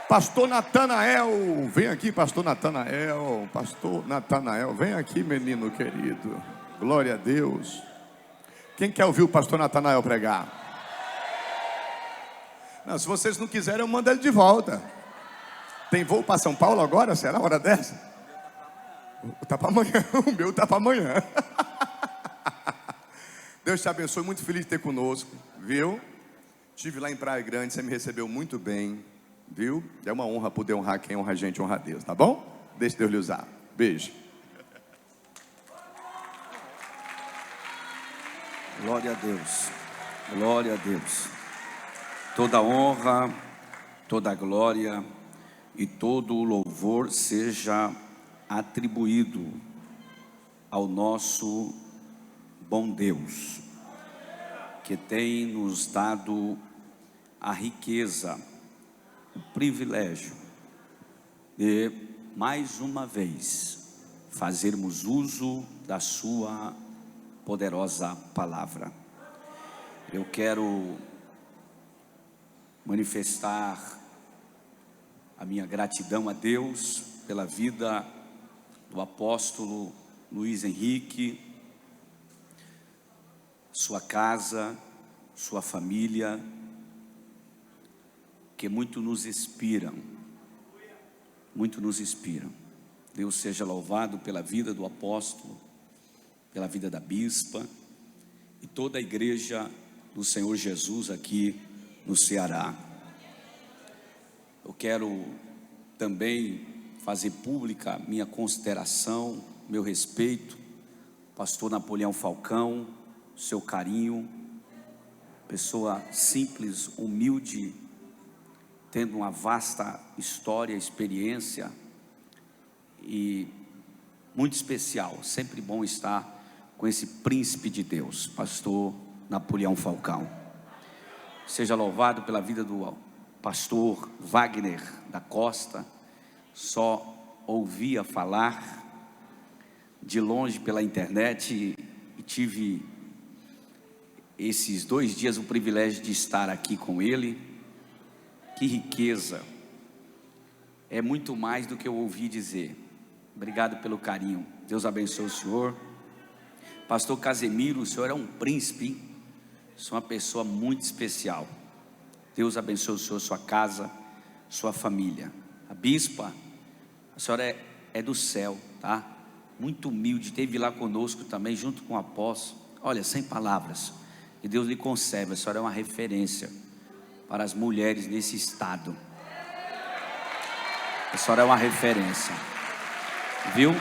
Pastor Natanael, vem aqui, pastor Natanael. Pastor Natanael, vem aqui, menino querido. Glória a Deus. Quem quer ouvir o pastor Natanael pregar? Não, se vocês não quiserem, eu mando ele de volta. Tem voo para São Paulo agora? Será a hora dessa? Tá para amanhã, o meu tá para amanhã. Deus te abençoe, muito feliz de ter conosco, viu? Estive lá em Praia Grande, você me recebeu muito bem, viu? É uma honra poder honrar quem honra a gente, honra a Deus, tá bom? Deixa Deus lhe usar. Beijo. Glória a Deus, glória a Deus. Toda honra, toda glória e todo o louvor seja atribuído ao nosso bom Deus, que tem nos dado a riqueza, o privilégio de mais uma vez fazermos uso da sua poderosa palavra. Eu quero manifestar a minha gratidão a Deus pela vida do apóstolo Luiz Henrique, sua casa, sua família, que muito nos inspiram, muito nos inspiram. Deus seja louvado pela vida do apóstolo, pela vida da bispa e toda a igreja do Senhor Jesus aqui no Ceará. Eu quero também fazer pública minha consideração, meu respeito, pastor Napoleão Falcão, seu carinho, pessoa simples, humilde, tendo uma vasta história, experiência e muito especial. Sempre bom estar com esse príncipe de Deus, pastor Napoleão Falcão. Seja louvado pela vida do pastor Wagner da Costa. Só ouvia falar de longe pela internet e tive esses 2 dias o privilégio de estar aqui com ele. Que riqueza, é muito mais do que eu ouvi dizer. Obrigado pelo carinho, Deus abençoe o senhor. Pastor Casemiro, o senhor é um príncipe, hein? Sou uma pessoa muito especial. Deus abençoe o senhor, sua casa, sua família. A bispa, a senhora é do céu, tá? Muito humilde, esteve lá conosco também, junto com o apóstolo. Olha, sem palavras, que Deus lhe conserve. A senhora é uma referência para as mulheres nesse estado. A senhora é uma referência, viu?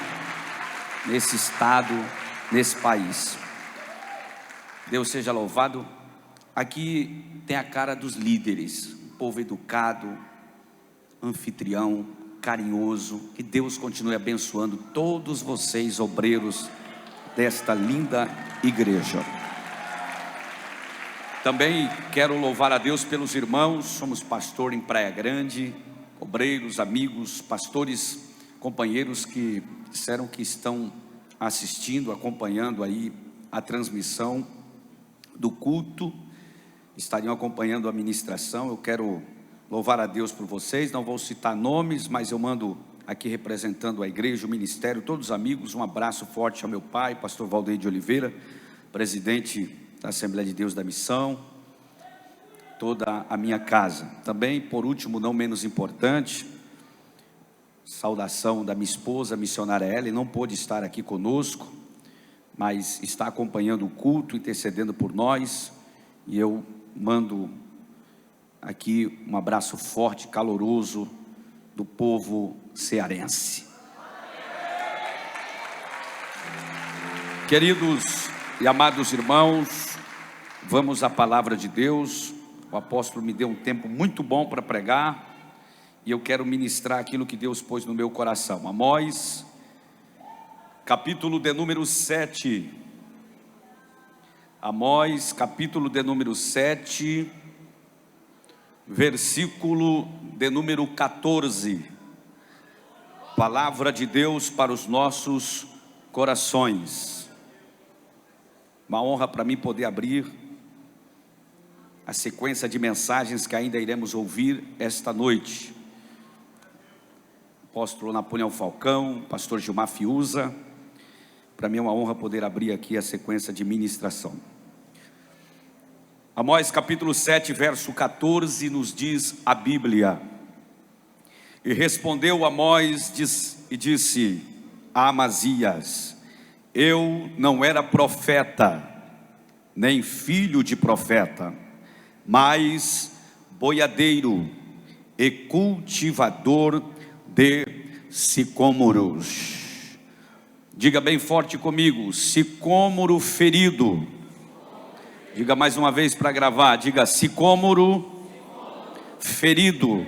Nesse estado, nesse país. Deus seja louvado. Aqui tem a cara dos líderes, um povo educado, anfitrião, carinhoso. Que Deus continue abençoando todos vocês, obreiros desta linda igreja. Também quero louvar a Deus pelos irmãos. Somos pastor em Praia Grande, obreiros, amigos, pastores, companheiros que disseram que estão assistindo, acompanhando aí a transmissão do culto, estariam acompanhando a ministração. Eu quero louvar a Deus por vocês. Não vou citar nomes, mas eu mando aqui, representando a igreja, o ministério, todos os amigos, um abraço forte ao meu pai, pastor Valdeir de Oliveira, presidente da Assembleia de Deus da Missão, toda a minha casa. Também, por último, não menos importante, saudação da minha esposa, a missionária Ellen. Não pôde estar aqui conosco, mas está acompanhando o culto, intercedendo por nós, e eu mando aqui um abraço forte, caloroso, do povo cearense. Queridos e amados irmãos, vamos à palavra de Deus. O apóstolo me deu um tempo muito bom para pregar, e eu quero ministrar aquilo que Deus pôs no meu coração. Amós, capítulo de número 7. Amós, capítulo de número 7, versículo de número 14. Palavra de Deus para os nossos corações. Uma honra para mim poder abrir a sequência de mensagens que ainda iremos ouvir esta noite. apóstolo Napoleão Falcão, pastor Gilmar Fiuza. Para mim é uma honra poder abrir aqui a sequência de ministração. Amós capítulo 7, verso 14, nos diz a Bíblia: e respondeu Amós e disse a Amazias: eu não era profeta, nem filho de profeta, mas boiadeiro e cultivador de sicômoros. Diga bem forte comigo: sicômoro ferido. Diga mais uma vez para gravar, diga: sicômoro ferido.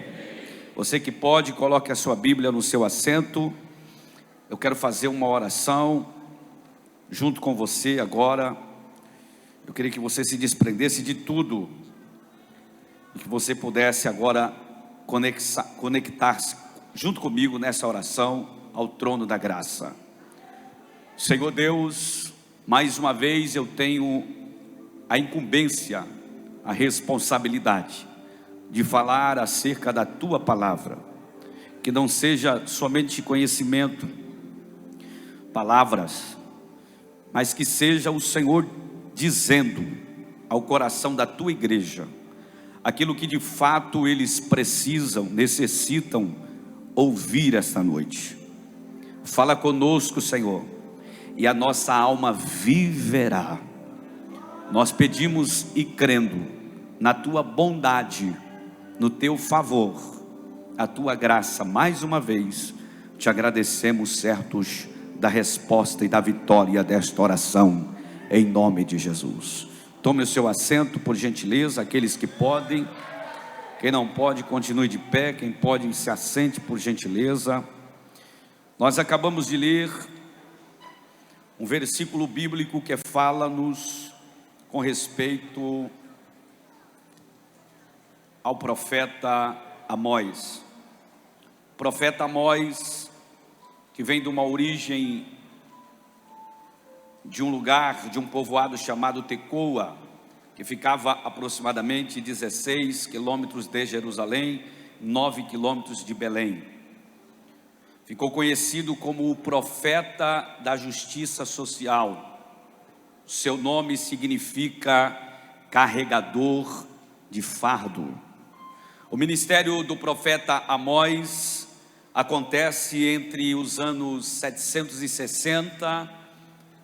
Você que pode, coloque a sua Bíblia no seu assento. Eu quero fazer uma oração junto com você agora. Eu queria que você se desprendesse de tudo e que você pudesse agora conectar-se junto comigo nessa oração ao trono da graça. Senhor Deus, mais uma vez eu tenho a incumbência, a responsabilidade de falar acerca da Tua palavra, que não seja somente conhecimento, palavras, mas que seja o Senhor dizendo ao coração da Tua igreja aquilo que de fato eles precisam, necessitam ouvir esta noite. Fala conosco, Senhor, e a nossa alma viverá. Nós pedimos e crendo na Tua bondade, no Teu favor, a Tua graça. Mais uma vez te agradecemos, certos da resposta e da vitória desta oração, em nome de Jesus. Tome o seu assento, por gentileza, aqueles que podem. Quem não pode, continue de pé. Quem pode, se assente, por gentileza. Nós acabamos de ler um versículo bíblico que fala-nos com respeito ao profeta Amós. O profeta Amós, que vem de uma origem de um lugar, de um povoado chamado Tecoa, que ficava aproximadamente 16 quilômetros de Jerusalém, 9 quilômetros de Belém. Ficou conhecido como o profeta da justiça social. Seu nome significa carregador de fardo. O ministério do profeta Amós acontece entre os anos 760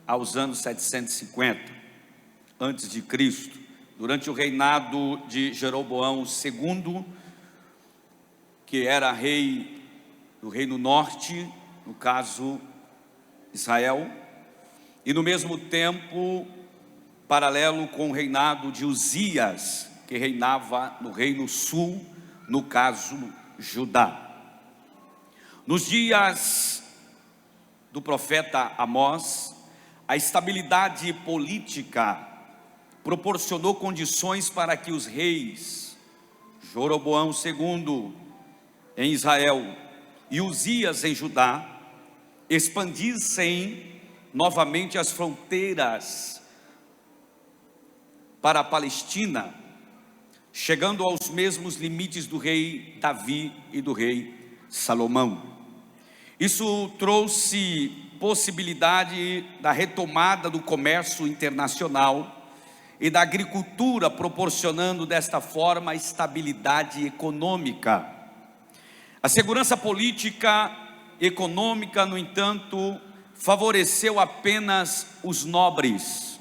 aos anos 750 antes de Cristo, durante o reinado de Jeroboão II, que era rei do Reino Norte, no caso Israel, e no mesmo tempo paralelo com o reinado de Uzias, que reinava no Reino Sul, no caso Judá. Nos dias do profeta Amós, a estabilidade política proporcionou condições para que os reis Jeroboão II em Israel e Uzias em Judá expandissem novamente as fronteiras para a Palestina, chegando aos mesmos limites do rei Davi e do rei Salomão. Isso trouxe possibilidade da retomada do comércio internacional e da agricultura, proporcionando desta forma estabilidade econômica. A segurança política e econômica, no entanto, favoreceu apenas os nobres,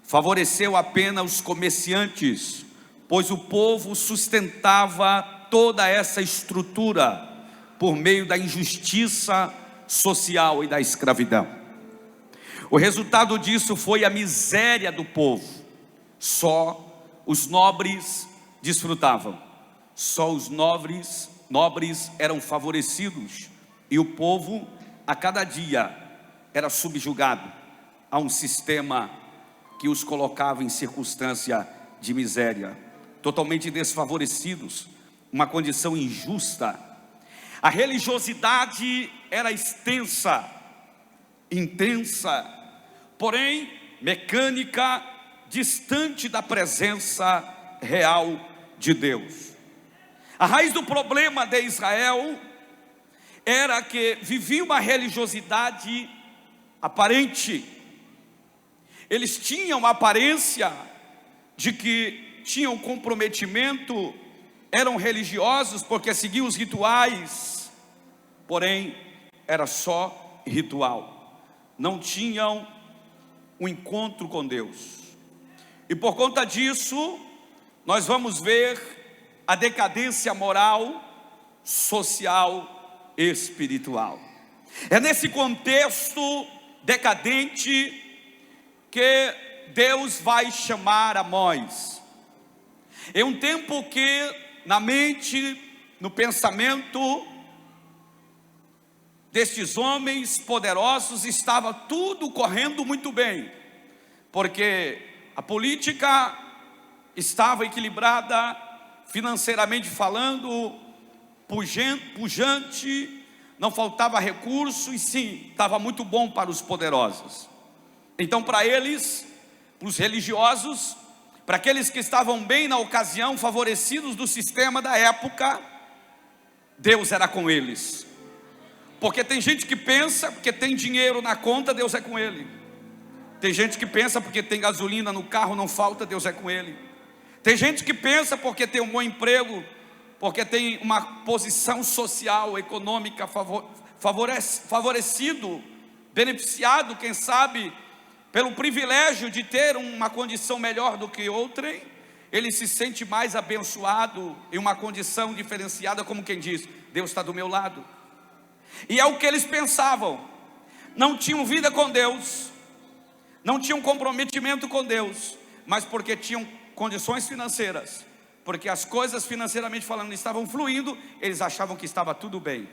favoreceu apenas os comerciantes, pois o povo sustentava toda essa estrutura por meio da injustiça social e da escravidão. O resultado disso foi a miséria do povo. Só os nobres desfrutavam, só os nobres eram favorecidos, e o povo a cada dia era subjugado a um sistema que os colocava em circunstância de miséria, totalmente desfavorecidos, uma condição injusta. A religiosidade era extensa, intensa, porém mecânica, distante da presença real de Deus. A raiz do problema de Israel era que viviam uma religiosidade aparente. Eles tinham a aparência de que tinham comprometimento, eram religiosos porque seguiam os rituais, porém era só ritual, não tinham um encontro com Deus. E por conta disso, nós vamos ver a decadência moral, social e espiritual. É nesse contexto decadente que Deus vai chamar Amós. É um tempo que na mente, no pensamento destes homens poderosos estava tudo correndo muito bem, porque a política estava equilibrada, financeiramente falando, pujante, não faltava recurso, e sim, estava muito bom para os poderosos. Então, para eles, para os religiosos, para aqueles que estavam bem na ocasião, favorecidos do sistema da época, Deus era com eles. Porque tem gente que pensa, porque tem dinheiro na conta, Deus é com ele. Tem gente que pensa, porque tem gasolina no carro, não falta, Deus é com ele. Tem gente que pensa, porque tem um bom emprego, porque tem uma posição social, econômica favorecido, beneficiado, quem sabe, pelo privilégio de ter uma condição melhor do que outrem, ele se sente mais abençoado em uma condição diferenciada, como quem diz, Deus está do meu lado. E é o que eles pensavam. Não tinham vida com Deus, não tinham comprometimento com Deus, mas porque tinham condições financeiras, porque as coisas financeiramente falando estavam fluindo, eles achavam que estava tudo bem.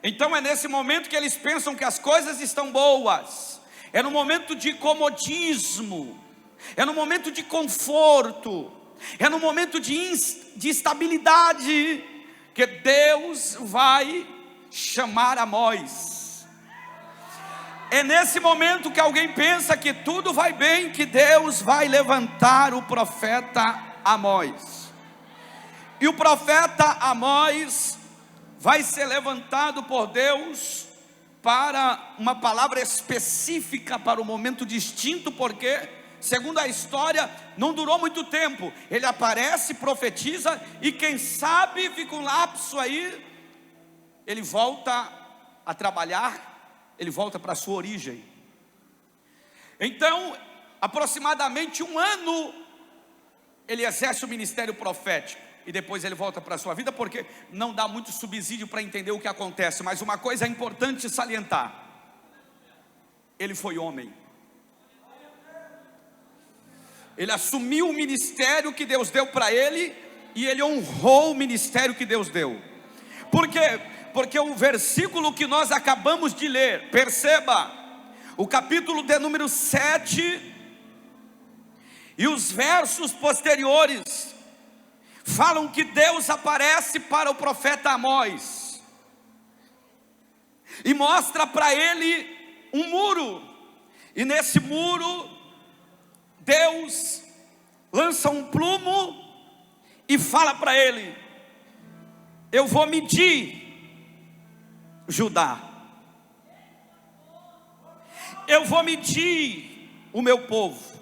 Então é nesse momento que eles pensam que as coisas estão boas. É no momento de comodismo, é no momento de conforto, é no momento de estabilidade que Deus vai chamar Amós. É nesse momento que alguém pensa que tudo vai bem, que Deus vai levantar o profeta Amós. E o profeta Amós vai ser levantado por Deus para uma palavra específica para o momento distinto, porque, segundo a história, não durou muito tempo. Ele aparece, profetiza, e quem sabe fica um lapso aí, ele volta a trabalhar, ele volta para a sua origem. Então, aproximadamente 1 ano, ele exerce o ministério profético. E depois ele volta para a sua vida, porque não dá muito subsídio para entender o que acontece. Mas uma coisa é importante salientar: ele foi homem. Ele assumiu o ministério que Deus deu para ele, e ele honrou o ministério que Deus deu. Por quê? Porque o versículo que nós acabamos de ler, perceba, o capítulo de número 7 e os versos posteriores falam que Deus aparece para o profeta Amós e mostra para ele um muro, e nesse muro Deus lança um plumo e fala para ele: eu vou medir Judá, eu vou medir o meu povo.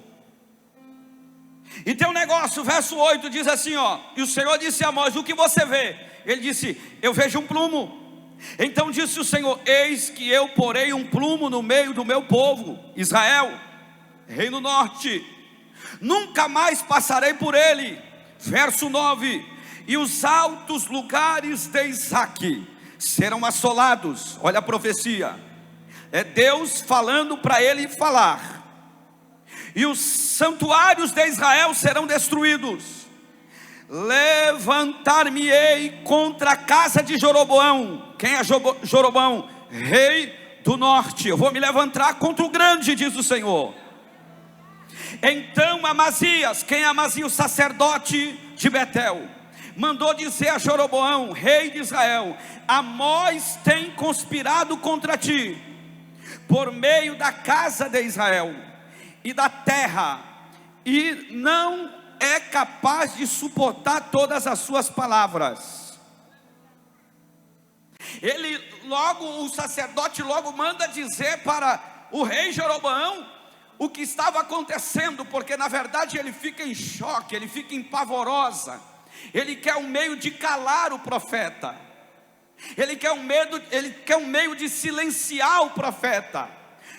E tem um negócio, verso 8 diz assim, ó: e o Senhor disse a Amós: o que você vê? Ele disse: eu vejo um plumo. Então disse o Senhor: eis que eu porei um plumo no meio do meu povo, Israel, reino norte, nunca mais passarei por ele. Verso 9: e os altos lugares de Isaque serão assolados. Olha a profecia, é Deus falando para ele falar. E os santuários de Israel serão destruídos. Levantar-me-ei contra a casa de Jeroboão. Quem é Jeroboão? Rei do norte. Eu vou me levantar contra o grande, diz o Senhor. Então Amazias, quem é Amazias? O sacerdote de Betel, mandou dizer a Jeroboão, rei de Israel: Amós tem conspirado contra ti, por meio da casa de Israel e da terra, e não é capaz de suportar todas as suas palavras. O sacerdote logo manda dizer para o rei Jeroboão o que estava acontecendo, porque na verdade ele fica em choque, ele fica em pavorosa. Ele quer um meio de calar o profeta, ele quer um meio de silenciar o profeta.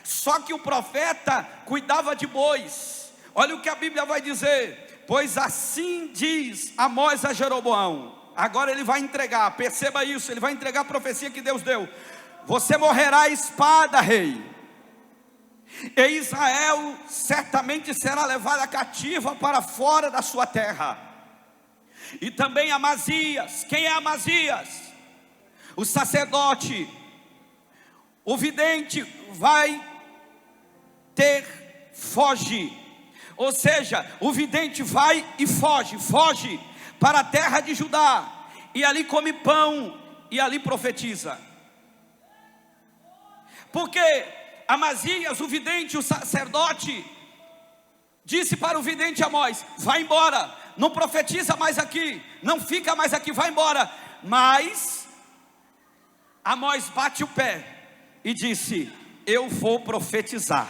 Só que o profeta cuidava de bois. Olha o que a Bíblia vai dizer: pois assim diz Amós a Jeroboão. Agora ele vai entregar, perceba isso, ele vai entregar a profecia que Deus deu: você morrerá à espada, rei, e Israel certamente será levada cativa para fora da sua terra. E também Amazias. Quem é Amazias? O sacerdote. O vidente vai foge. Ou seja, o vidente vai e foge para a terra de Judá, e ali come pão e ali profetiza. Porque Amazias, o vidente, o sacerdote, disse para o vidente Amós: vai embora, não profetiza mais aqui, não fica mais aqui, vai embora. Mas Amós bate o pé e disse: eu vou profetizar.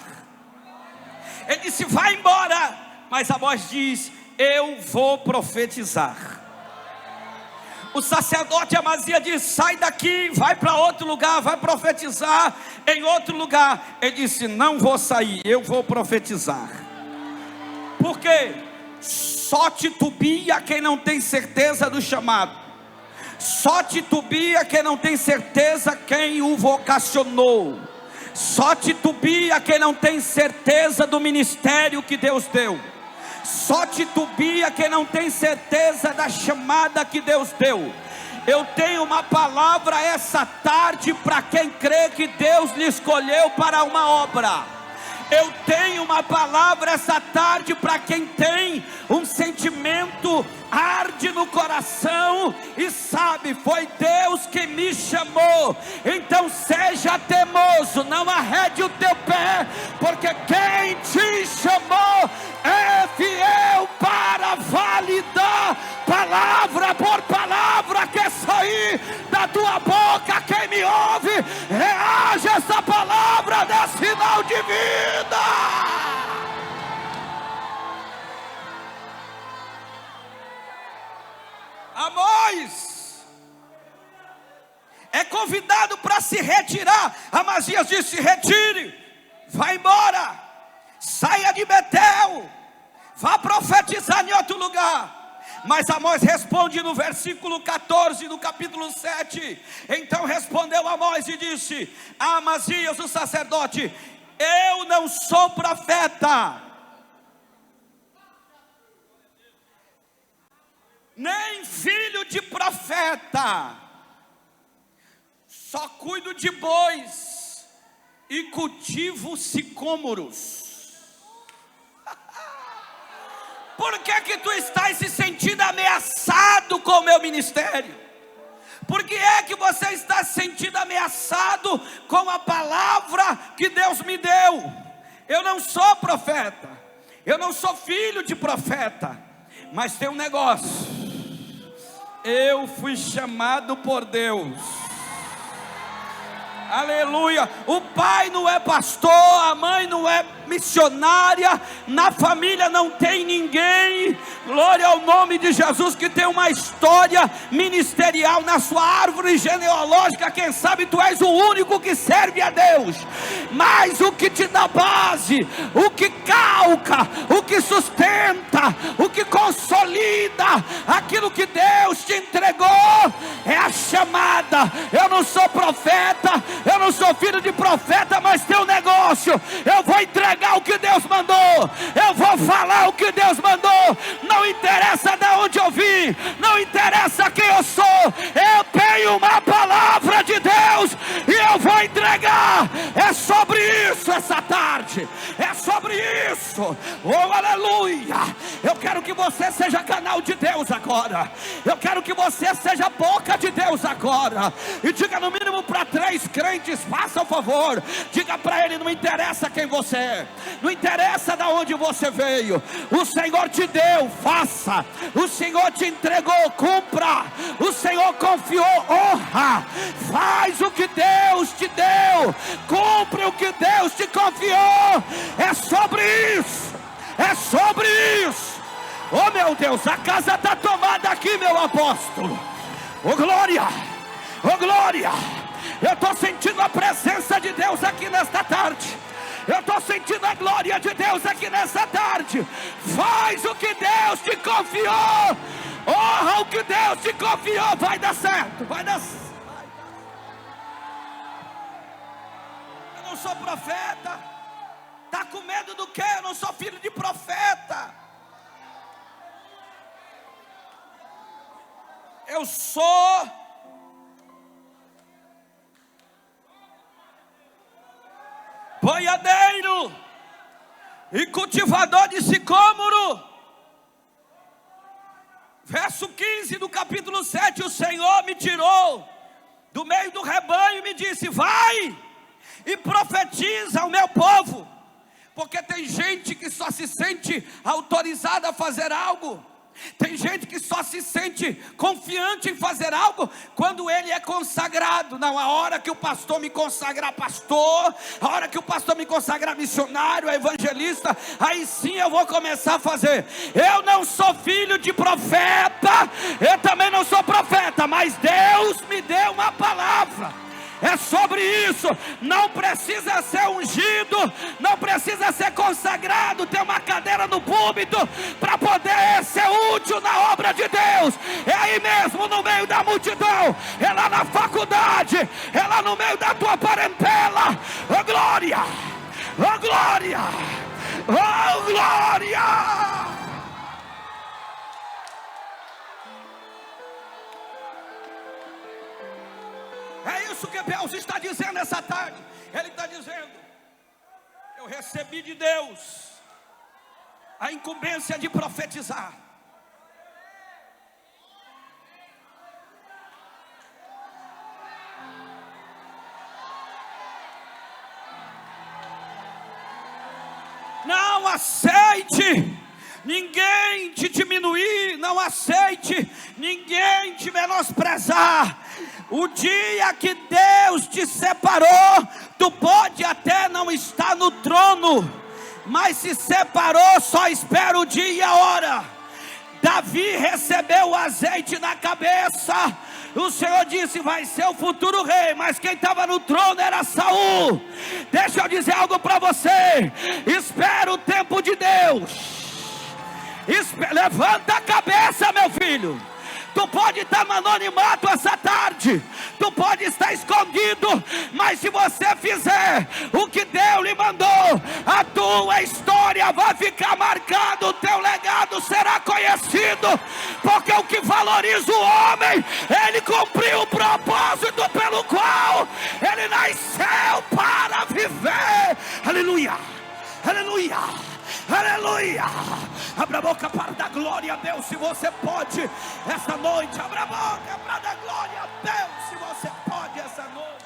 Ele disse: vai embora, mas Amós diz: eu vou profetizar. O sacerdote Amazias diz: sai daqui, vai para outro lugar, vai profetizar em outro lugar. Ele disse: não vou sair, eu vou profetizar. Porque só titubia quem não tem certeza do chamado, só titubia quem não tem certeza quem o vocacionou, só titubia quem não tem certeza do ministério que Deus deu, só titubia quem não tem certeza da chamada que Deus deu. Eu tenho uma palavra essa tarde para quem crê que Deus lhe escolheu para uma obra. Eu tenho uma palavra essa tarde para quem tem um sentimento, arde no coração e sabe: foi Deus que me chamou. Então seja teimoso, não arrede o teu pé, porque quem te chamou é fiel para validar palavra por palavra que sair da tua boca. Quem me ouve, reage a essa palavra, dá sinal de vida. Amós é convidado para se retirar. Amazias disse: retire, vá embora, saia de Betel, vá profetizar em outro lugar. Mas Amós responde no versículo 14 do capítulo 7. Então respondeu Amós e disse a Amazias, o sacerdote: eu não sou profeta, nem filho de profeta, só cuido de bois e cultivo sicômoros. Por que tu estás se sentindo ameaçado com o meu ministério? Por que é que você está se sentindo ameaçado com a palavra que Deus me deu? Eu não sou profeta, eu não sou filho de profeta, mas tem um negócio: eu fui chamado por Deus. Aleluia. O pai não é pastor, a mãe não é missionária, na família não tem ninguém, glória ao nome de Jesus, que tem uma história ministerial na sua árvore genealógica. Quem sabe tu és o único que serve a Deus. Mas o que te dá base, o que calca, o que sustenta, o que consolida aquilo que Deus te entregou é a chamada. Eu não sou profeta, eu não sou filho de profeta, mas tem um negócio: eu vou entregar o que Deus mandou, eu vou falar o que Deus mandou. Não interessa de onde eu vim, não interessa quem eu sou, eu tenho uma palavra de Deus e eu vou entregar. É sobre isso essa tarde, é sobre isso. Oh, aleluia. Eu quero que você seja canal de Deus agora, eu quero que você seja boca de Deus agora, e diga no mínimo para 3 crentes, faça o favor, diga para ele: não interessa quem você é, não interessa de onde você veio, o Senhor te deu, faça. O Senhor te entregou, cumpra. O Senhor confiou, honra. Fale meu Deus, a casa está tomada aqui, meu apóstolo. Oh glória, oh glória. Eu estou sentindo a presença de Deus aqui nesta tarde. Eu estou sentindo a glória de Deus aqui nessa tarde. Faz o que Deus te confiou. Honra o que Deus te confiou. Vai dar certo, vai dar certo. Eu não sou profeta. Está com medo do quê? Eu não sou filho de profeta. Eu sou boiadeiro e cultivador de sicômoro. Verso 15 do capítulo 7. O Senhor me tirou do meio do rebanho e me disse: vai e profetiza ao meu povo. Porque tem gente que só se sente autorizada a fazer algo. Tem gente que só se sente confiante em fazer algo quando ele é consagrado. Não, a hora que o pastor me consagrar pastor, a hora que o pastor me consagrar missionário, evangelista, aí sim eu vou começar a fazer. Eu não sou filho de profeta, eu também não sou profeta, mas Deus me deu uma palavra. É sobre isso. Não precisa ser ungido, não precisa ser consagrado, ter uma cadeira no púlpito para poder ser útil na obra de Deus. É aí mesmo, no meio da multidão, é lá na faculdade, é lá no meio da tua parentela. Oh glória, oh glória, oh glória. É isso que Deus está dizendo essa tarde. Ele está dizendo: eu recebi de Deus a incumbência de profetizar. Não aceite ninguém te diminuir, não aceite ninguém te menosprezar. O dia que Deus te separou, tu pode até não estar no trono, mas se separou, só espera o dia e a hora. Davi recebeu o azeite na cabeça. O Senhor disse: vai ser o futuro rei, mas quem estava no trono era Saul. Deixa eu dizer algo para você. Espera o tempo de Deus. Levanta a cabeça, meu filho. Tu pode estar no anonimato essa tarde, tu pode estar escondido, mas se você fizer o que Deus lhe mandou, a tua história vai ficar marcada, o teu legado será conhecido, porque o que valoriza o homem, ele cumpriu o propósito pelo qual ele nasceu para viver. Aleluia, aleluia, aleluia. Abra a boca para dar glória a Deus, se você pode essa noite. Abra a boca para dar glória a Deus, se você pode essa noite.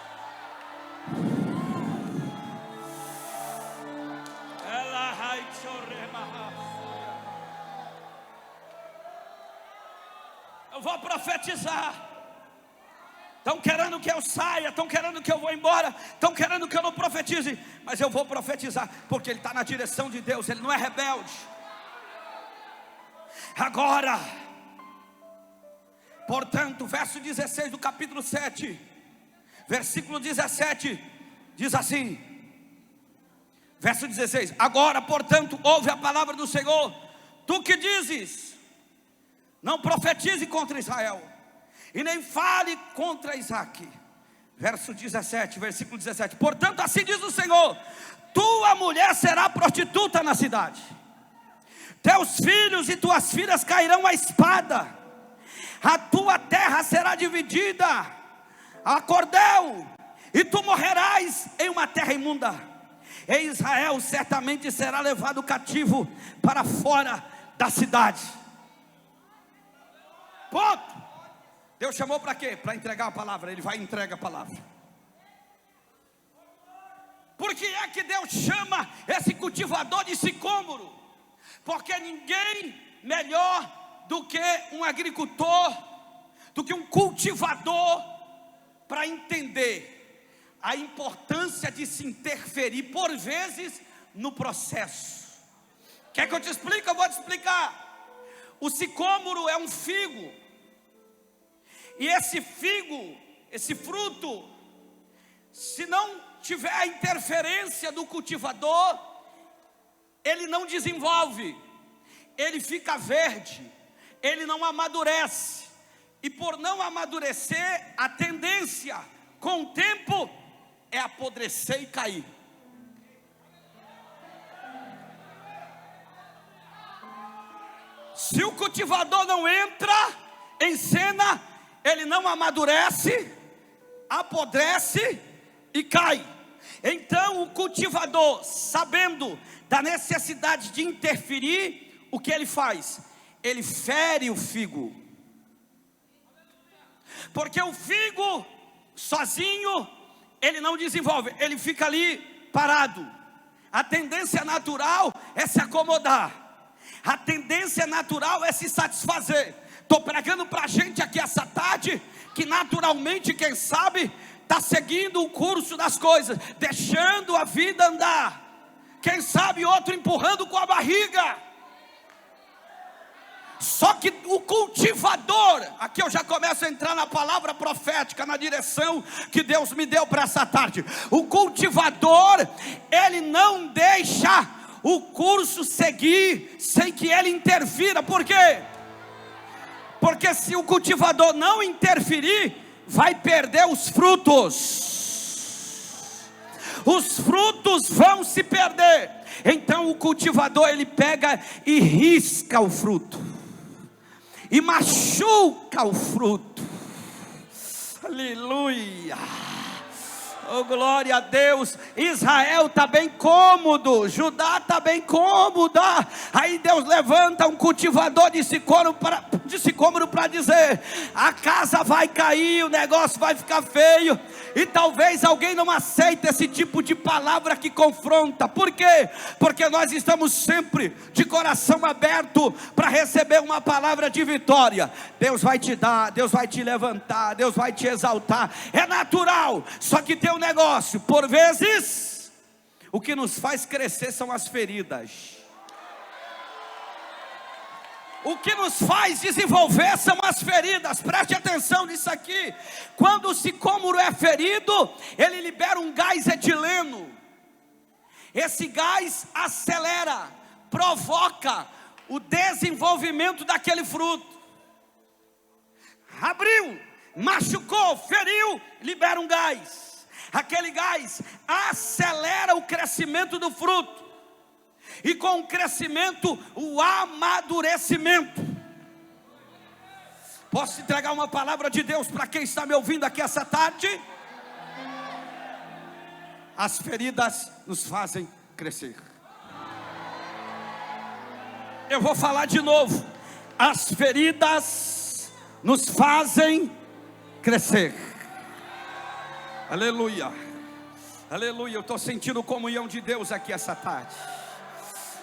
Eu vou profetizar. Estão querendo que eu saia, estão querendo que eu vou embora, estão querendo que eu não profetize, mas eu vou profetizar, porque ele está na direção de Deus, ele não é rebelde. Agora, portanto, verso 16 do capítulo 7, versículo 17, diz assim, verso 16: agora, portanto, ouve a palavra do Senhor, tu que dizes, não profetize contra Israel, e nem fale contra Isaque. Verso 17, versículo 17: portanto, assim diz o Senhor, tua mulher será prostituta na cidade, teus filhos e tuas filhas cairão à espada, a tua terra será dividida a cordel, e tu morrerás em uma terra imunda, e Israel certamente será levado cativo para fora da cidade. Ponto. Deus chamou para quê? Para entregar a palavra. Ele vai e entrega a palavra. Por que é que Deus chama esse cultivador de sicômoro? Porque ninguém melhor do que um agricultor, do que um cultivador, para entender a importância de se interferir, por vezes, no processo. Quer que eu te explique? Eu vou te explicar. O sicômoro é um figo. E esse figo, esse fruto, se não tiver a interferência do cultivador, ele não desenvolve, ele fica verde, ele não amadurece. E por não amadurecer, a tendência com o tempo é apodrecer e cair. Se o cultivador não entra em cena, ele não amadurece, apodrece e cai. Então o cultivador, sabendo da necessidade de interferir, o que ele faz? Ele fere o figo. Porque o figo sozinho, ele não desenvolve, ele fica ali parado. A tendência natural é se acomodar. A tendência natural é se satisfazer. Estou pregando para a gente aqui essa tarde, que naturalmente, quem sabe, está seguindo o curso das coisas, deixando a vida andar. Quem sabe outro empurrando com a barriga. Só que o cultivador, aqui eu já começo a entrar na palavra profética, na direção que Deus me deu para essa tarde. O cultivador, ele não deixa o curso seguir sem que ele interfira. Por quê? Porque se o cultivador não interferir, vai perder os frutos. Os frutos vão se perder. Então o cultivador, ele pega e risca o fruto, e machuca o fruto. Aleluia. Oh, glória a Deus. Israel está bem cômodo, Judá está bem cômoda. Aí Deus levanta um cultivador de sicômoro para dizer: a casa vai cair, o negócio vai ficar feio. E talvez alguém não aceite esse tipo de palavra que confronta. Por quê? Porque nós estamos sempre de coração aberto para receber uma palavra de vitória. Deus vai te dar, Deus vai te levantar, Deus vai te exaltar. É natural. Só que tem um negócio, por vezes o que nos faz crescer são as feridas. O que nos faz desenvolver são as feridas. Preste atenção nisso aqui. Quando o sicômoro é ferido, ele libera um gás etileno. Esse gás acelera, provoca o desenvolvimento daquele fruto. Abriu, machucou, feriu, libera um gás. Aquele gás acelera o crescimento do fruto. E com o crescimento, o amadurecimento. Posso entregar uma palavra de Deus para quem está me ouvindo aqui essa tarde? As feridas nos fazem crescer. Eu vou falar de novo. As feridas nos fazem crescer. Aleluia. Aleluia. Eu estou sentindo comunhão de Deus aqui essa tarde.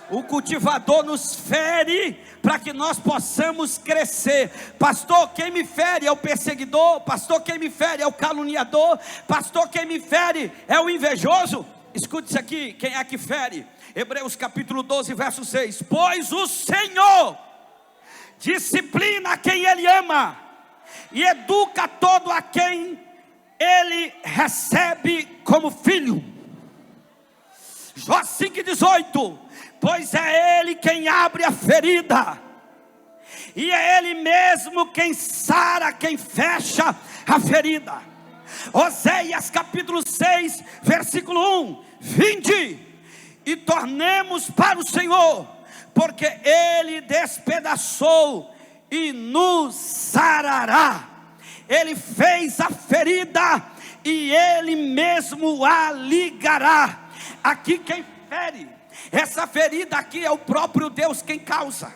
O cultivador nos fere para que nós possamos crescer. Pastor, quem me fere é o perseguidor. Pastor, quem me fere é o caluniador. Pastor, quem me fere é o invejoso. Escute isso aqui, quem é que fere? Hebreus capítulo 12, verso 6. Pois o Senhor disciplina quem Ele ama, e educa todo a quem Ele recebe como filho. Jó 5,18. Pois é Ele quem abre a ferida, e é Ele mesmo quem sara, quem fecha a ferida. Oséias capítulo 6, versículo 1. Vinde e tornemos para o Senhor, porque Ele despedaçou e nos sarará. Ele fez a ferida e Ele mesmo a ligará. Aqui quem fere, essa ferida aqui é o próprio Deus quem causa.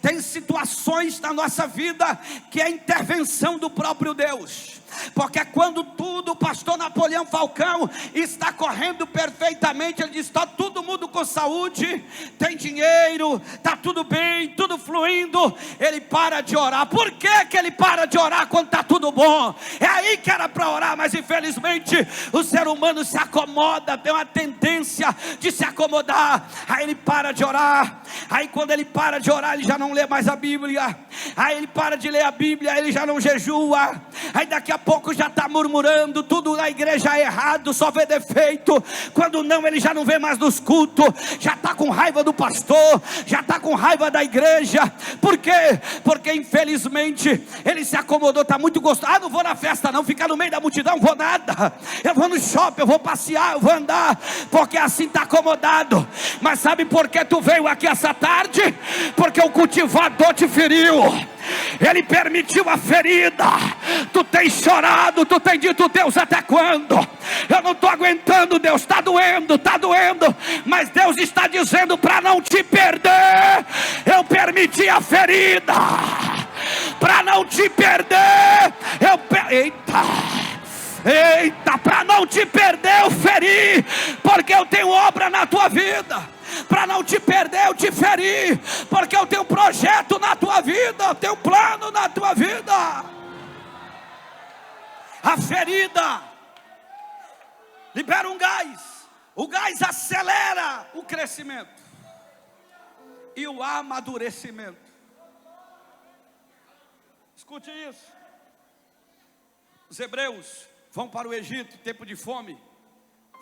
Tem situações na nossa vida que é intervenção do próprio Deus. Porque quando tudo, o pastor Napoleão Falcão está correndo perfeitamente, ele diz: está todo mundo com saúde, tem dinheiro, está tudo bem, tudo fluindo, ele para de orar. Por que ele para de orar quando está tudo bom. É aí que era para orar, mas infelizmente o ser humano se acomoda, tem uma tendência de se acomodar. Aí ele para de orar. Aí quando ele para de orar, ele já não lê mais a Bíblia. Aí ele para de ler a Bíblia, ele já não jejua. Aí daqui a pouco já está murmurando, tudo na igreja é errado, só vê defeito. Quando não, ele já não vê mais nos cultos, já está com raiva do pastor, já está com raiva da igreja. Por quê? Porque infelizmente ele se acomodou, está muito gostoso. Não vou na festa não, ficar no meio da multidão, não vou nada. Eu vou no shopping, eu vou passear, eu vou andar, porque assim está acomodado. Mas sabe por que tu veio aqui essa tarde? Porque o cultivador te feriu. Ele permitiu a ferida. Tu tem chorado, tu tem dito: Deus, até quando? Eu não estou aguentando, Deus, está doendo, mas Deus está dizendo para não te perder. Eu permiti a ferida para não te perder. Eita, para não te perder eu feri, porque eu tenho obra na tua vida. Para não te perder eu te feri, porque eu tenho um projeto na tua vida, eu tenho um plano na tua vida. A ferida libera um gás, o gás acelera o crescimento e o amadurecimento. Escute isso. Os hebreus vão para o Egito, tempo de fome,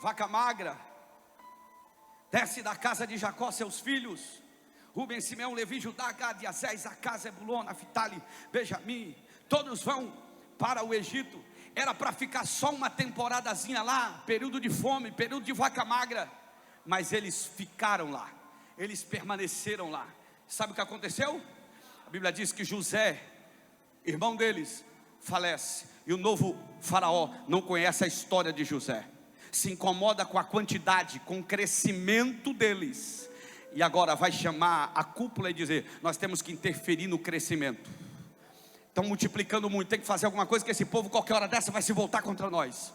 vaca magra. Desce da casa de Jacó seus filhos, Rubem, Simeão, Levi, Judá, Gad, Aser, Isacar, Zebulon, Naftali, Benjamim. Todos vão para o Egito. Era para ficar só uma temporadazinha lá, período de fome, período de vaca magra. Mas eles ficaram lá, eles permaneceram lá. Sabe o que aconteceu? A Bíblia diz que José, irmão deles, falece. E o novo faraó não conhece a história de José, se incomoda com a quantidade, com o crescimento deles. E agora vai chamar a cúpula e dizer: nós temos que interferir no crescimento. Estão multiplicando muito, tem que fazer alguma coisa, que esse povo qualquer hora dessa vai se voltar contra nós.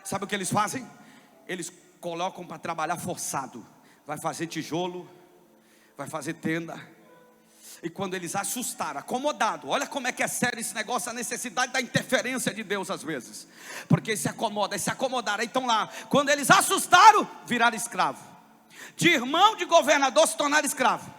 Sabe o que eles fazem? Eles colocam para trabalhar forçado. Vai fazer tijolo, vai fazer tenda. E quando eles assustaram, acomodado, olha como é que é sério esse negócio, a necessidade da interferência de Deus às vezes, porque eles se acomodaram, aí estão lá. Quando eles assustaram, viraram escravo. De irmão de governador se tornaram escravo.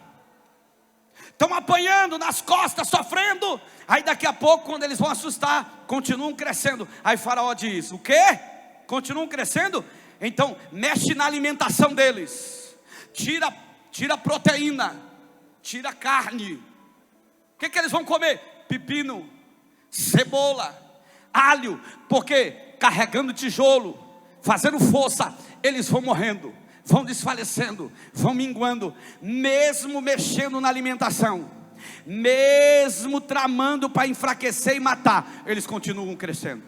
Estão apanhando nas costas, sofrendo. Aí daqui a pouco, quando eles vão assustar, continuam crescendo. Aí Faraó diz: o quê? Continuam crescendo? Então mexe na alimentação deles. Tira proteína, tira carne. O que eles vão comer? Pepino, cebola, alho. Porque carregando tijolo, fazendo força, eles vão morrendo, vão desfalecendo, vão minguando. Mesmo mexendo na alimentação, mesmo tramando para enfraquecer e matar, eles continuam crescendo.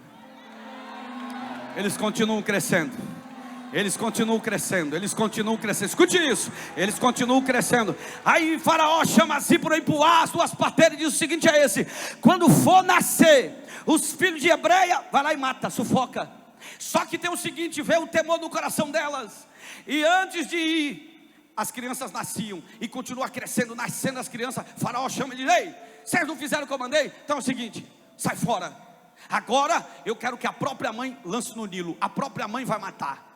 Eles continuam crescendo. Eles continuam crescendo, eles continuam crescendo. Escute isso, eles continuam crescendo. Aí Faraó chama Zípora e Puá, as duas parteiras, e diz o seguinte a esse: quando for nascer os filhos de Hebreia, vai lá e mata, sufoca. Só que tem o seguinte, vê o temor no coração delas. E antes de ir, as crianças nasciam, e continua crescendo, nascendo as crianças. Faraó chama e diz: ei, vocês não fizeram o que eu mandei? Então é o seguinte, sai fora. Agora eu quero que a própria mãe lance no Nilo. A própria mãe vai matar.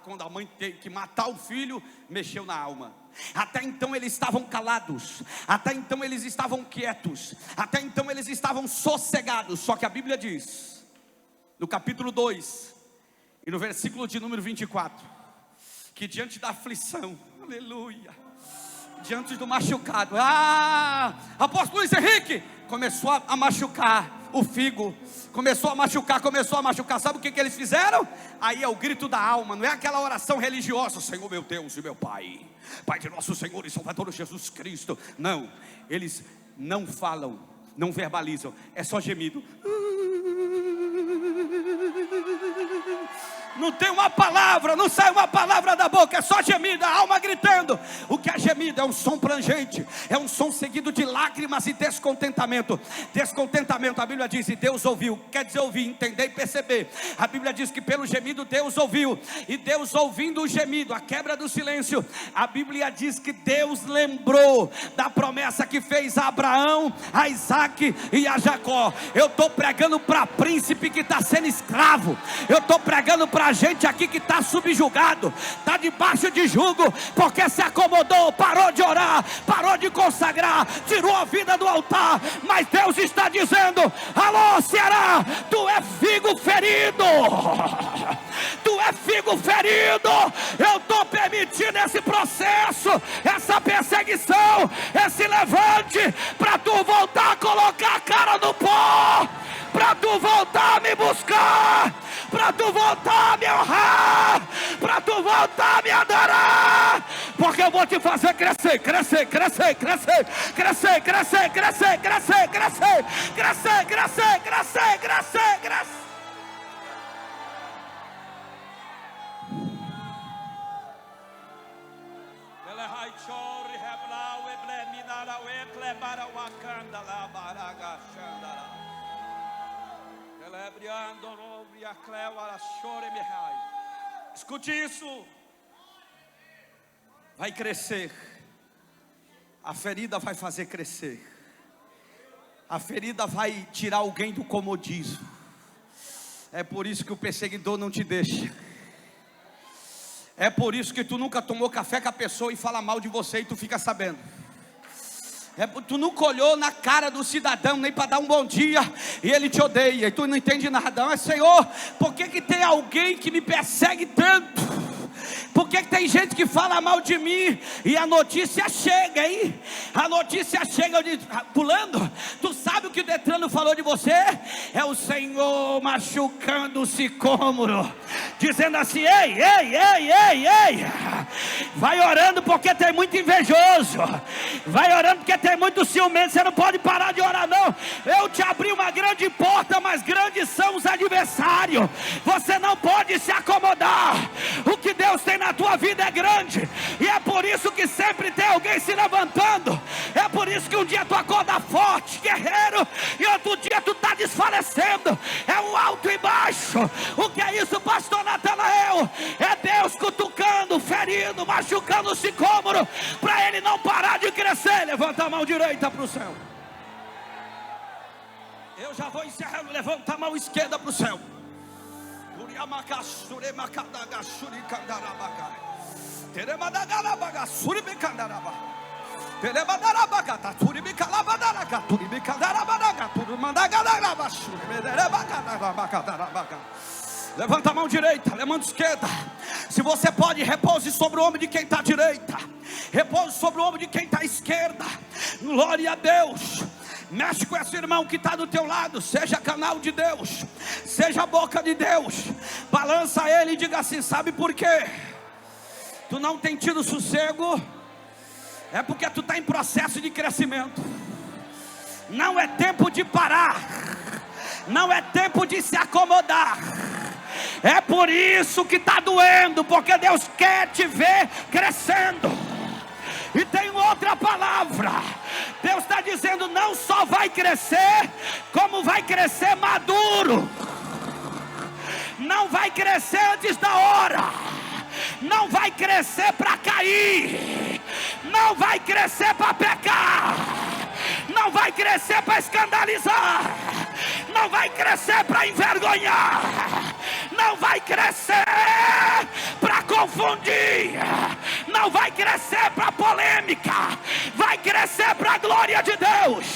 Quando a mãe tem que matar o filho, mexeu na alma. Até então eles estavam calados, até então eles estavam quietos, até então eles estavam sossegados. Só que a Bíblia diz, no capítulo 2 e no versículo de número 24, que diante da aflição, aleluia, diante do machucado, apóstolo Luiz Henrique começou a machucar o figo, começou a machucar. Sabe o que eles fizeram? Aí é o grito da alma, não é aquela oração religiosa: Senhor meu Deus e meu Pai, Pai de nosso Senhor e Salvador Jesus Cristo. Não, eles não falam, não verbalizam, é só gemido. não tem uma palavra, não sai uma palavra da boca, é só gemido, a alma gritando. O que é gemido? É um som plangente, é um som seguido de lágrimas e descontentamento. Descontentamento, a Bíblia diz, e Deus ouviu, quer dizer ouvir, entender e perceber. A Bíblia diz que pelo gemido Deus ouviu, e Deus ouvindo o gemido, a quebra do silêncio, a Bíblia diz que Deus lembrou da promessa que fez a Abraão, a Isaac e a Jacó. Eu estou pregando para príncipe que está sendo escravo, eu estou pregando para gente aqui que está subjugado, está debaixo de jugo, porque se acomodou, parou de orar, parou de consagrar, tirou a vida do altar. Mas Deus está dizendo: alô Ceará, tu é figo ferido, tu é figo ferido. Eu estou permitindo esse processo, essa perseguição, esse levante, para tu voltar a colocar a cara no pó, para tu voltar a me buscar, para tu voltar a me honrar, para tu voltar a me adorar, porque eu vou te fazer crescer, crescer, crescer, crescer, crescer, crescer, crescer, crescer, crescer, crescer, crescer, crescer, crescer, crescer. Escute isso. Vai crescer. A ferida vai fazer crescer. A ferida vai tirar alguém do comodismo. É por isso que o perseguidor não te deixa. É por isso que tu nunca tomou café com a pessoa e fala mal de você e tu fica sabendo. Tu nunca olhou na cara do cidadão nem para dar um bom dia e ele te odeia e tu não entende nada. Mas Senhor, por que tem alguém que me persegue tanto? Por que tem gente que fala mal de mim e a notícia chega, hein? A notícia chega, eu digo, pulando. Tu sabe o que o Detrano falou de você? É o Senhor machucando o sicômoro, dizendo assim: ei, ei, ei, ei, ei, vai orando porque tem muito invejoso, vai orando porque tem muito ciumento, você não pode parar de orar não. Eu te abri uma grande porta, mas grandes são os adversários, você não pode se acomodar. O que Deus tem na tua vida é grande, e é por isso que sempre tem alguém se levantando. É por isso que um dia tu acorda forte, guerreiro, e outro dia tu está desfalecendo. É um alto e baixo. O que é isso, pastor Natanael? É Deus cutucando, ferindo, machucando o sicômoro, para ele não parar de crescer. Levanta a mão direita para o céu. Eu já vou encerrando. Levanta a mão esquerda para o céu. Levanta a mão direita, levanta a mão esquerda. Se você pode, repouse sobre o ombro de quem está à direita, repouse sobre o ombro de quem está à esquerda. Glória a Deus. Mexe com esse irmão que está do teu lado. Seja canal de Deus, seja a boca de Deus. Balança ele e diga assim: sabe por quê tu não tem tido sossego? É porque tu está em processo de crescimento. Não é tempo de parar, não é tempo de se acomodar. É por isso que está doendo, porque Deus quer te ver crescendo. E tem outra palavra. Deus está dizendo: não só vai crescer, como vai crescer maduro. Não vai crescer antes da hora. Não vai crescer para cair. Não vai crescer para pecar. Não vai crescer para escandalizar. Não vai crescer para envergonhar. Não vai crescer para confundir. Não vai crescer para polêmica. Vai crescer para a glória de Deus.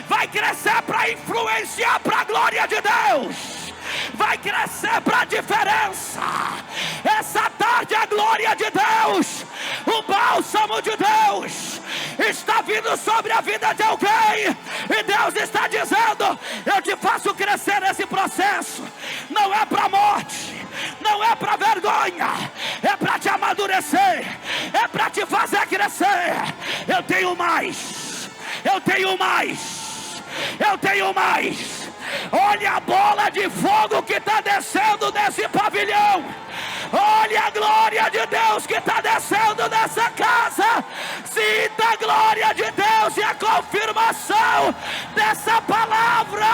Vai crescer para influenciar para a glória de Deus. Vai crescer para a diferença. Essa tarde a glória de Deus, o bálsamo de Deus está vindo sobre a vida de alguém. E Deus está dizendo: eu te faço crescer nesse processo. Não é para morte, não é para vergonha, é para te amadurecer, é para te fazer crescer. Eu tenho mais, eu tenho mais, eu tenho mais. Olha a bola de fogo que está descendo desse pavilhão. Olha a glória de Deus que está descendo nessa casa. Sinta a glória de Deus e a confirmação dessa palavra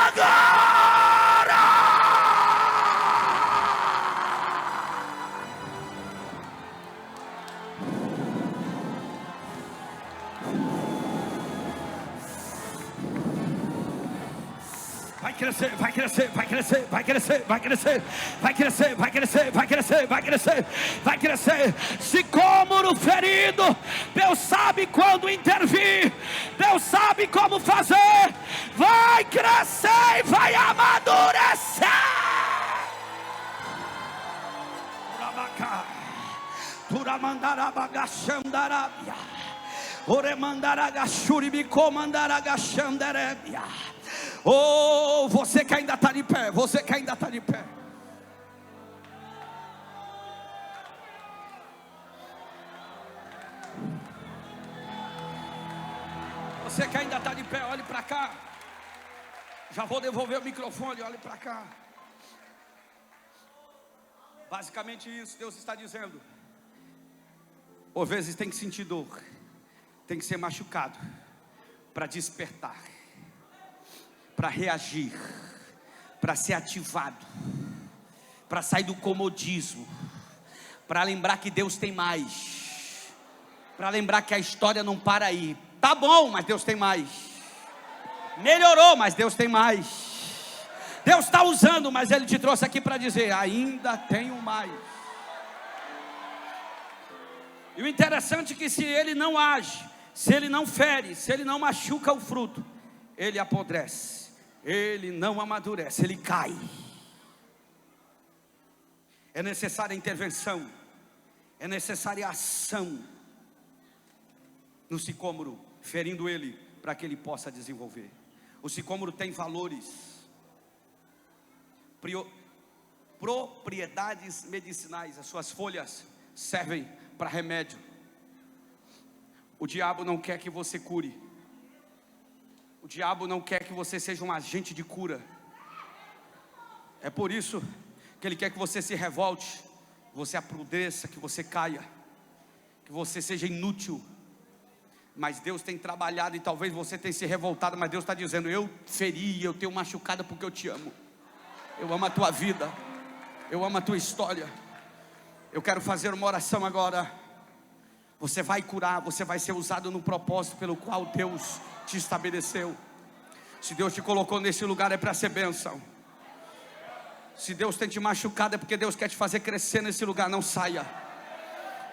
agora. Vai crescer, vai crescer, vai crescer, vai crescer, vai crescer, vai crescer, vai crescer, vai crescer, vai crescer, vai crescer. Sicômoro ferido, Deus sabe quando intervir, Deus sabe como fazer. Vai crescer e vai amadurecer. Turamandarabagaxandarabia, Oremandaragachuribicomandaragashandarebia. Oh, você que ainda está de pé, você que ainda está de pé. Você que ainda está de pé, olhe para cá. Já vou devolver o microfone, olhe para cá. Basicamente isso, Deus está dizendo. Por vezes tem que sentir dor, tem que ser machucado para despertar, para reagir, para ser ativado, para sair do comodismo, para lembrar que Deus tem mais, para lembrar que a história não para aí. Tá bom, mas Deus tem mais. Melhorou, mas Deus tem mais. Deus está usando, mas Ele te trouxe aqui para dizer: ainda tenho mais. E o interessante é que se Ele não age, se Ele não fere, se Ele não machuca o fruto, ele apodrece, ele não amadurece, ele cai. É necessária intervenção, é necessária ação no sicômoro, ferindo ele, para que ele possa desenvolver. O sicômoro tem valores, propriedades medicinais. As suas folhas servem para remédio. O diabo não quer que você cure. O diabo não quer que você seja um agente de cura. É por isso que ele quer que você se revolte, que você aprudeça, que você caia, que você seja inútil. Mas Deus tem trabalhado e talvez você tenha se revoltado, mas Deus está dizendo: eu feri, eu tenho machucado porque eu te amo. Eu amo a tua vida, eu amo a tua história. Eu quero fazer uma oração agora. Você vai curar, você vai ser usado no propósito pelo qual Deus te estabeleceu. Se Deus te colocou nesse lugar é para ser bênção. Se Deus tem te machucado é porque Deus quer te fazer crescer nesse lugar. Não saia,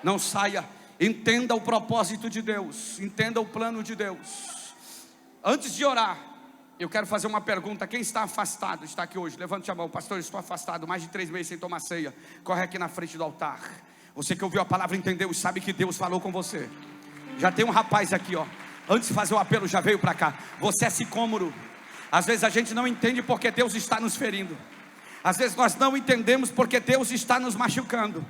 não saia. Entenda o propósito de Deus, entenda o plano de Deus. Antes de orar, eu quero fazer uma pergunta. Quem está afastado, está aqui hoje? Levante a mão. Pastor, estou afastado, mais de 3 meses sem tomar ceia. Corre aqui na frente do altar. Você que ouviu a palavra, entendeu e sabe que Deus falou com você. Já tem um rapaz aqui, ó. Antes de fazer o apelo, já veio para cá. Você é sicômoro. Às vezes a gente não entende porque Deus está nos ferindo. Às vezes nós não entendemos porque Deus está nos machucando.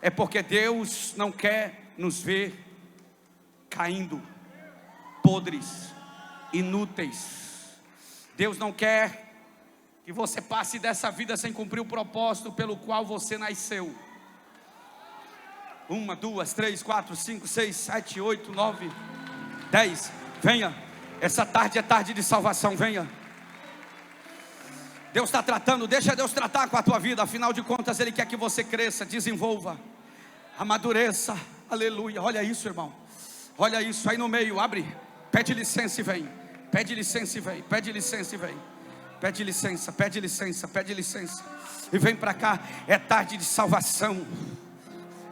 É porque Deus não quer nos ver caindo, podres, inúteis. Deus não quer que você passe dessa vida sem cumprir o propósito pelo qual você nasceu. 1, 2, 3, 4, 5, 6, 7, 8, 9, 10. Venha, essa tarde é tarde de salvação, venha. Deus está tratando, deixa Deus tratar com a tua vida. Afinal de contas Ele quer que você cresça, desenvolva, amadureça, aleluia. Olha isso, irmão, olha isso, aí no meio, abre, pede licença e vem. Pede licença e vem, pede licença e vem. Pede licença, pede licença, pede licença e vem para cá. É tarde de salvação.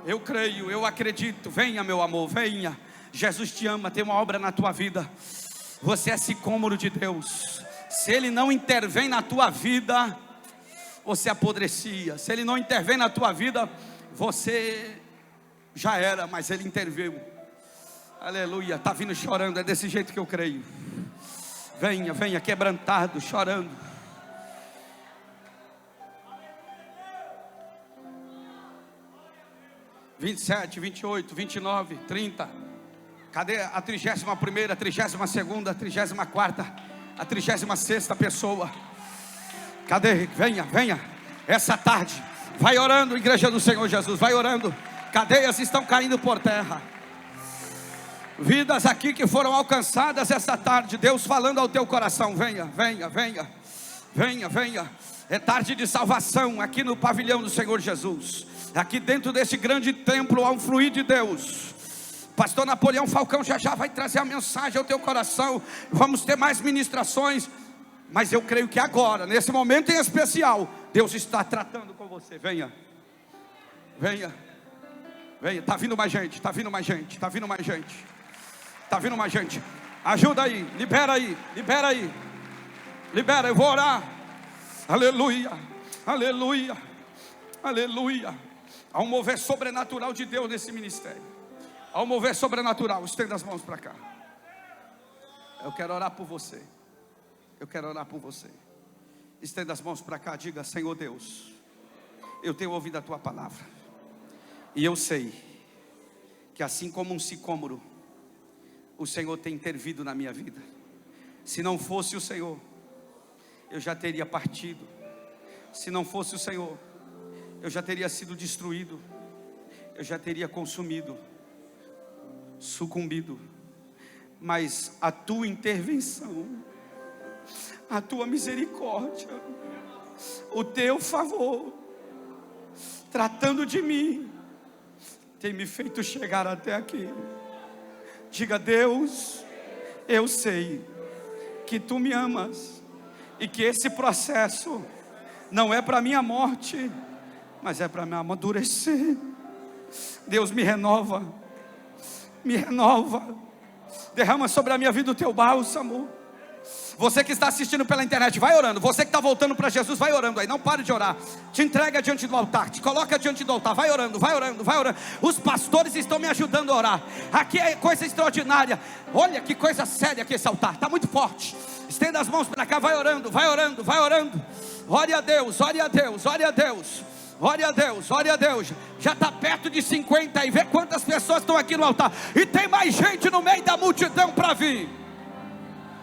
Eu creio, eu acredito. Venha, meu amor, venha. Jesus te ama, tem uma obra na tua vida. Você é sicômoro de Deus. Se Ele não intervém na tua vida, você apodrecia. Se Ele não intervém na tua vida, você já era, mas Ele interveio. Aleluia, está vindo chorando, é desse jeito que eu creio. Venha, venha quebrantado, chorando. (27, 28, 29, 30). Cadê a 31ª, 32ª, 34ª? A 36ª pessoa. Cadê? Venha, venha. Essa tarde, vai orando, igreja do Senhor Jesus, vai orando. Cadeias estão caindo por terra. Vidas aqui que foram alcançadas essa tarde. Deus falando ao teu coração. Venha, venha, venha. Venha, venha. É tarde de salvação aqui no pavilhão do Senhor Jesus. Aqui dentro desse grande templo há um fluir de Deus. Pastor Napoleão Falcão já vai trazer a mensagem ao teu coração. Vamos ter mais ministrações. Mas eu creio que agora, nesse momento em especial, Deus está tratando com você. Venha. Venha. Venha. Está vindo mais gente. Está vindo mais gente. Está vindo mais gente. Está vindo mais gente. Ajuda aí. Libera aí. Libera aí. Libera. Eu vou orar. Aleluia. Aleluia. Aleluia. Há um mover sobrenatural de Deus nesse ministério. Há um mover sobrenatural. Estenda as mãos para cá. Eu quero orar por você. Eu quero orar por você. Estenda as mãos para cá. Diga: Senhor Deus, eu tenho ouvido a tua palavra. E eu sei que assim como um sicômoro, o Senhor tem intervido na minha vida. Se não fosse o Senhor, eu já teria partido. Se não fosse o Senhor, eu já teria sido destruído. Eu já teria consumido, sucumbido. Mas a tua intervenção, a tua misericórdia, o teu favor, tratando de mim, tem me feito chegar até aqui. Diga: Deus, eu sei que tu me amas e que esse processo não é para minha morte, mas é para me amadurecer. Deus, me renova, derrama sobre a minha vida o teu bálsamo. Você que está assistindo pela internet, vai orando. Você que está voltando para Jesus, vai orando aí. Não pare de orar. Te entrega diante do altar. Te coloca diante do altar. Vai orando, vai orando, vai orando. Os pastores estão me ajudando a orar. Aqui é coisa extraordinária. Olha que coisa séria que esse altar. Está muito forte. Estenda as mãos para cá. Vai orando, vai orando, vai orando. Ore a Deus, ore a Deus, ore a Deus. Ore a Deus, ore a Deus. Já está perto de 50 e vê quantas pessoas estão aqui no altar. E tem mais gente no meio da multidão para vir.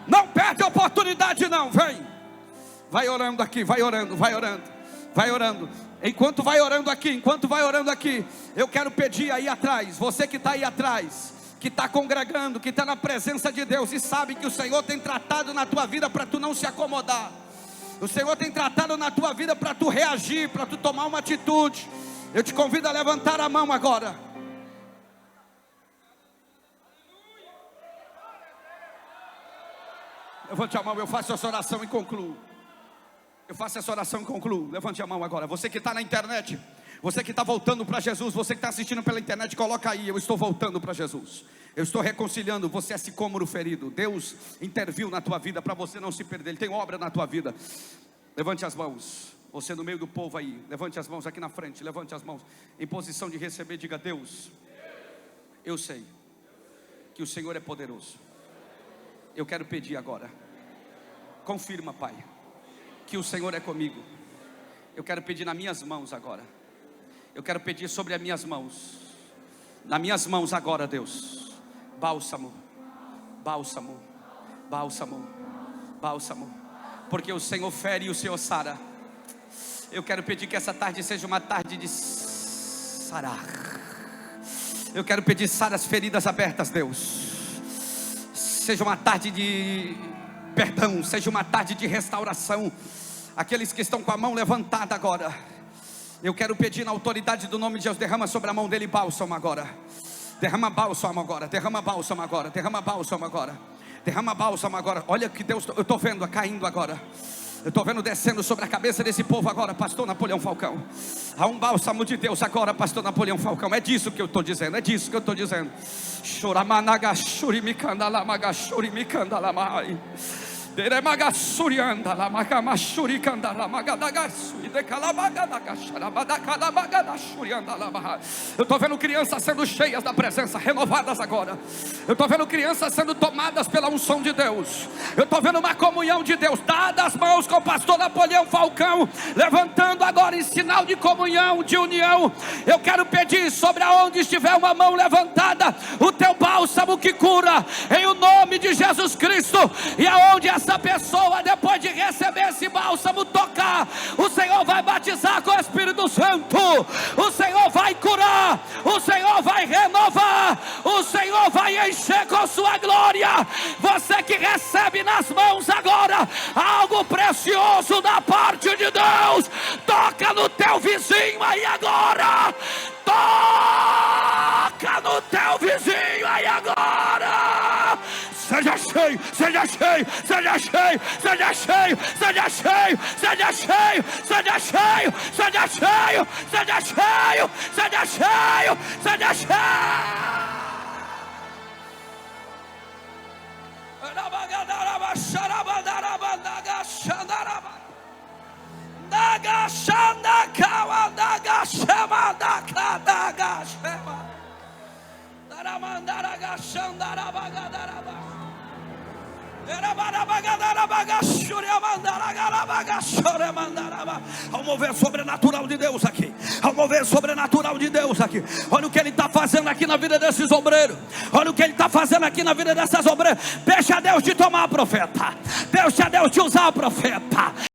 Não perde a oportunidade não, vem. Vai orando aqui, vai orando, vai orando, vai orando. Enquanto vai orando aqui, eu quero pedir aí atrás, você que está aí atrás, que está congregando, que está na presença de Deus e sabe que o Senhor tem tratado na tua vida para tu não se acomodar. O Senhor tem tratado na tua vida para tu reagir, para tu tomar uma atitude. Eu te convido a levantar a mão agora. Levante a mão, eu faço essa oração e concluo. Levante a mão agora. Você que está na internet, você que está voltando para Jesus, você que está assistindo pela internet, coloca aí: eu estou voltando para Jesus. Eu estou reconciliando. Você é sicômoro ferido. Deus interviu na tua vida para você não se perder. Ele tem obra na tua vida. Levante as mãos. Você no meio do povo aí, levante as mãos aqui na frente. Levante as mãos em posição de receber. Diga: Deus, eu sei que o Senhor é poderoso. Eu quero pedir agora, confirma, Pai, que o Senhor é comigo. Eu quero pedir nas minhas mãos agora. Eu quero pedir sobre as minhas mãos. Nas minhas mãos agora, Deus, bálsamo, bálsamo, bálsamo, bálsamo. Porque o Senhor fere e o Senhor sara. Eu quero pedir que essa tarde seja uma tarde de sarar. Eu quero pedir: sara as feridas abertas, Deus. Seja uma tarde de perdão, seja uma tarde de restauração. Aqueles que estão com a mão levantada agora, eu quero pedir na autoridade do nome de Deus: derrama sobre a mão dele bálsamo agora. Derrama bálsamo agora, derrama bálsamo agora, derrama bálsamo agora, derrama bálsamo agora. Olha que Deus, eu estou vendo caindo agora. Eu estou vendo descendo sobre a cabeça desse povo agora, pastor Napoleão Falcão. Há um bálsamo de Deus agora, pastor Napoleão Falcão. É disso que eu estou dizendo, é disso que eu estou dizendo. Choramanagasuri mikandala magashuri mikandala mai. Deremagassurianda la magamashuri kandala magadagasuri decalabagadagasharabadakalabagadassurianda la bahai. Eu estou vendo crianças sendo cheias da presença, renovadas agora. Eu estou vendo crianças sendo tomadas pela unção de Deus. Eu estou vendo uma comunhão de Deus. Dada as mãos com o pastor Napoleão Falcão, levantando agora em sinal de comunhão, de união. Eu quero pedir sobre aonde estiver uma mão levantada, o teu bálsamo que cura, em o nome de Jesus Cristo. E aonde essa essa pessoa, depois de receber esse bálsamo, tocar, o Senhor vai batizar com o Espírito Santo, o Senhor vai curar, o Senhor vai renovar, o Senhor vai encher com sua glória. Você que recebe nas mãos agora algo precioso da parte de Deus, toca no teu vizinho aí agora, toca no teu vizinho aí agora. Seja cheio, seja cheio, seja cheio, seja cheio, seja cheio, seja cheio, seja cheio, seja cheio, seja cheio, seja cheio, seja cheio. Ao mover sobrenatural de Deus aqui, ao mover sobrenatural de Deus aqui. Olha o que Ele está fazendo aqui na vida desses obreiros. Olha o que Ele está fazendo aqui na vida dessas obreiras. Deixa Deus te tomar, profeta. Deixa Deus te usar, profeta.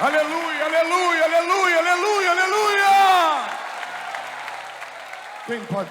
Aleluia, aleluia, aleluia, aleluia, aleluia. Quem pode